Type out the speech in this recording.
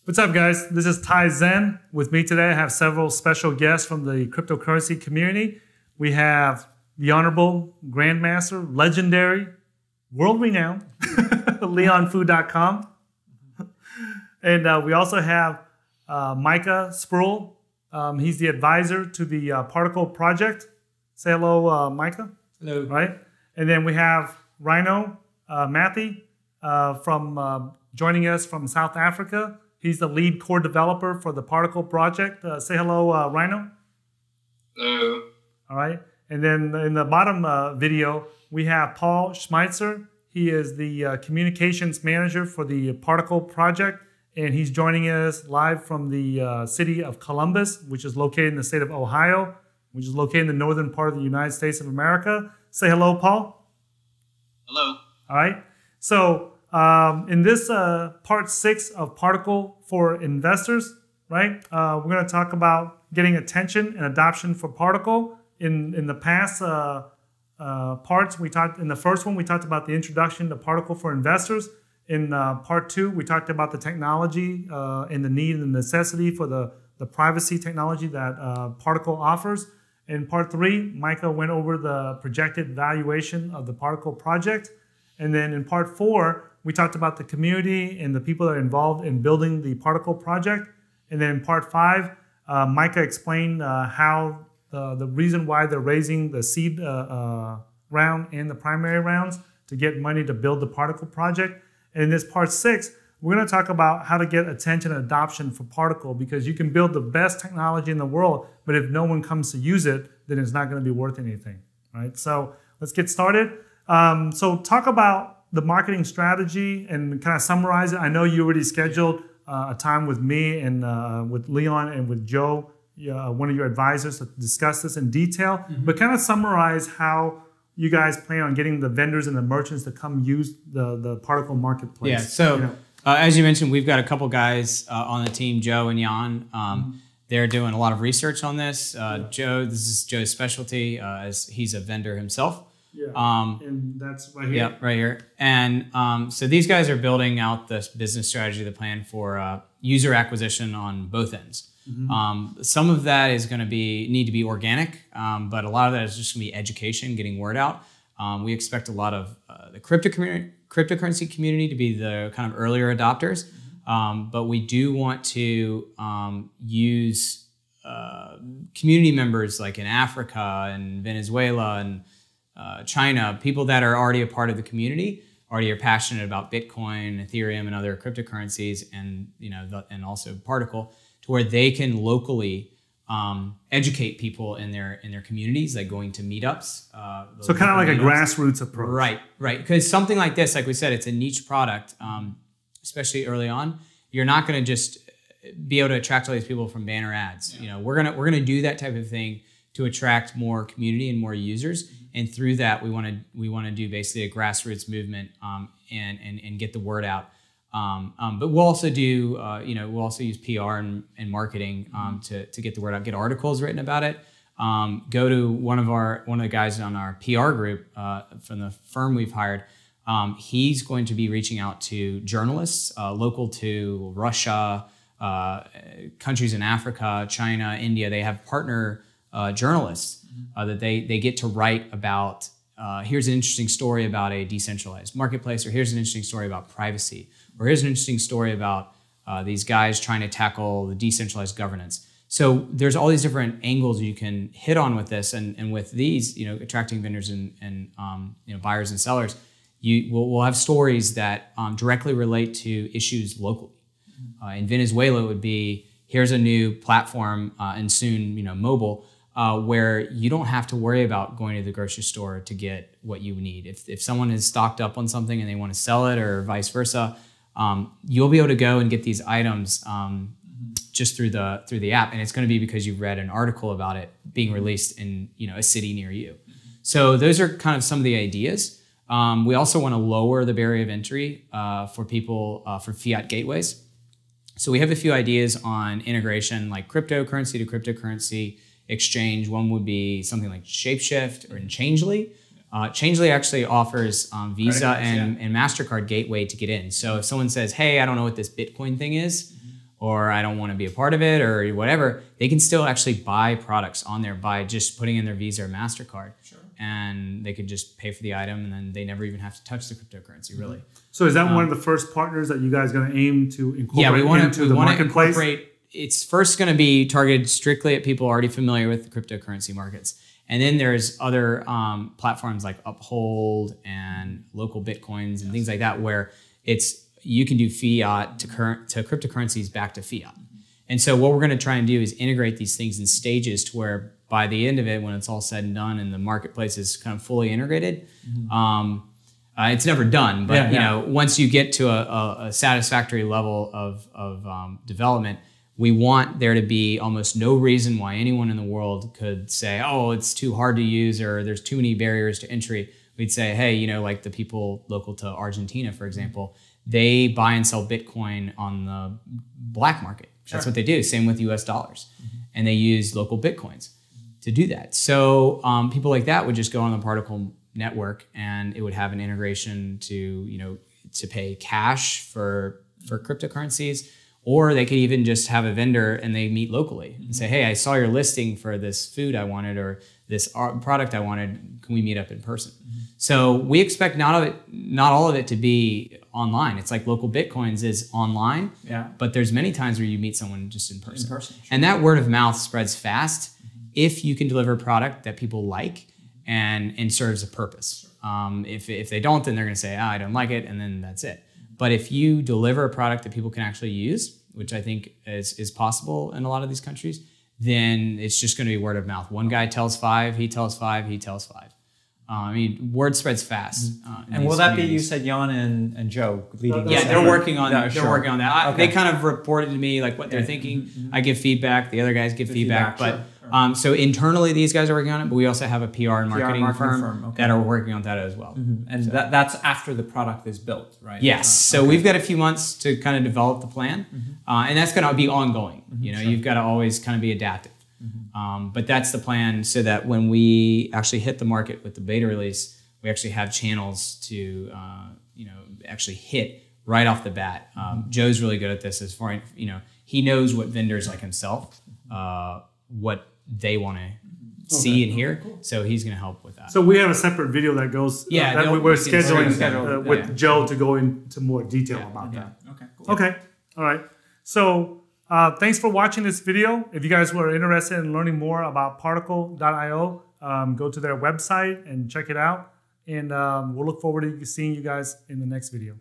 What's up, guys? This is Ty Zen. With me today, I have several special guests from the cryptocurrency community. We have the Honorable Grandmaster, legendary, world-renowned, LeonFu.com. And we also have Micah Sproul. He's the advisor to the Particl project. Say hello, Micah. Hello. Right? And then we have Rhino Matthew from joining us from South Africa. He's the lead core developer for the Particl project. Say hello, Rhino. Hello. All right. And then in the bottom video, we have Paul Schmeitzer. He is the communications manager for the Particl project. And he's joining us live from the city of Columbus, which is located in the state of Ohio, which is located in the northern part of the United States of America. Say hello, Paul. Hello. All right. So in this part 6 of Particl for investors, right, we're going to talk about getting attention and adoption for Particl. In the past parts, in the first one, we talked about the introduction to Particl for investors. In part 2, we talked about the technology and the need and the necessity for the privacy technology that Particl offers. In part 3, Micah went over the projected valuation of the Particl project. And then in part 4, we talked about the community and the people that are involved in building the Particl project. And then in part 5, Micah explained how the reason why they're raising the seed round and the primary rounds to get money to build the Particl project. And in this part 6, we're going to talk about how to get attention and adoption for Particl, because you can build the best technology in the world, but if no one comes to use it, then it's not going to be worth anything, right? So let's get started. So talk about the marketing strategy and kind of summarize it. I know you already scheduled a time with me and with Leon and with Joe, one of your advisors, to discuss this in detail, but kind of summarize how you guys plan on getting the vendors and the merchants to come use the Particl marketplace. Yeah, so as you mentioned, we've got a couple guys on the team, Joe and Jan. They're doing a lot of research on this. Joe, this is Joe's specialty, as he's a vendor himself. Yeah, and that's right here. Yeah, right here. And so these guys are building out this business strategy, the plan for user acquisition on both ends. Some of that is going to need to be organic, but a lot of that is just going to be education, getting word out. We expect a lot of the cryptocurrency community to be the kind of earlier adopters, but we do want to use community members like in Africa and Venezuela and China, people that are already a part of the community, already are passionate about Bitcoin, Ethereum, and other cryptocurrencies, and and also Particl, to where they can locally educate people in their communities, like going to meetups. So kind of like a grassroots approach. Right. Because something like this, like we said, it's a niche product, especially early on. You're not going to just be able to attract all these people from banner ads. Yeah. We're gonna do that type of thing to attract more community and more users. And through that, we want to do basically a grassroots movement and get the word out. But we'll also do we'll also use PR and marketing to get the word out, get articles written about it. Go to one of the guys on our PR group from the firm we've hired. He's going to be reaching out to journalists local to Russia, countries in Africa, China, India. They have partner journalists that they get to write about. Here's an interesting story about a decentralized marketplace, or here's an interesting story about privacy, or here's an interesting story about these guys trying to tackle the decentralized governance. So there's all these different angles you can hit on with this, and with these, attracting vendors and buyers and sellers, we'll have stories that directly relate to issues locally. In Venezuela, it would be, here's a new platform and soon mobile, where you don't have to worry about going to the grocery store to get what you need. If someone is stocked up on something and they want to sell it, or vice versa, you'll be able to go and get these items just through the app, and it's going to be because you've read an article about it being released in a city near you. So those are kind of some of the ideas. We also want to lower the barrier of entry for people for fiat gateways. So we have a few ideas on integration, like cryptocurrency to cryptocurrency exchange. One would be something like Shapeshift or Changely. Changely actually offers Visa and MasterCard gateway to get in. So if someone says, hey, I don't know what this Bitcoin thing is, or I don't want to be a part of it or whatever, they can still actually buy products on there by just putting in their Visa or MasterCard. Sure. And they could just pay for the item, and then they never even have to touch the cryptocurrency, really. So is that one of the first partners that you guys are going to aim to incorporate Yeah, we want into the marketplace? It's first going to be targeted strictly at people already familiar with the cryptocurrency markets. And then there's other platforms like Uphold and local Bitcoins and things like that, where you can do fiat to cryptocurrencies back to fiat. And so what we're going to try and do is integrate these things in stages to where by the end of it, when it's all said and done and the marketplace is kind of fully integrated, it's never done. But you know, once you get to a satisfactory level of development, we want there to be almost no reason why anyone in the world could say, oh, it's too hard to use or there's too many barriers to entry. We'd say, hey, you know, like the people local to Argentina, for example, they buy and sell Bitcoin on the black market. Sure. That's what they do. Same with US dollars. And they use local Bitcoins to do that. So people like that would just go on the Particl network, and it would have an integration to, you know, to pay cash for cryptocurrencies, or they could even just have a vendor and they meet locally and say, hey, I saw your listing for this food I wanted or this product I wanted. Can we meet up in person? So we expect not all of it to be online. It's like local Bitcoins is online, but there's many times where you meet someone just in person. Sure. And that word of mouth spreads fast if you can deliver a product that people like and serves a purpose. If they don't, then they're going to say, I don't like it, and then that's it. But if you deliver a product that people can actually use, which I think is possible in a lot of these countries, then it's just going to be word of mouth. One guy tells 5, he tells 5, he tells 5. I mean, word spreads fast. And will that be, you said Jan and Joe leading this? Yeah, they're working on that. Okay. They kind of reported to me like what they're thinking. I give feedback. The other guys give feedback. But sure. So internally, these guys are working on it. But we also have a PR and marketing firm that are working on that as well. And that's after the product is built, right? Yes. So we've got a few months to kind of develop the plan, and that's going to be ongoing. You know, you've got to always kind of be adaptive. But that's the plan, so that when we actually hit the market with the beta release, we actually have channels to you know, actually hit right off the bat. Joe's really good at this, as far, you know, he knows what vendors like himself, what they want to see and hear. Cool. So he's going to help with that. So we have a separate video that goes that we're scheduling with Joe to go into more detail about that. Okay. Cool. Okay. All right. So thanks for watching this video. If you guys were interested in learning more about Particl.io, go to their website and check it out. And we'll look forward to seeing you guys in the next video.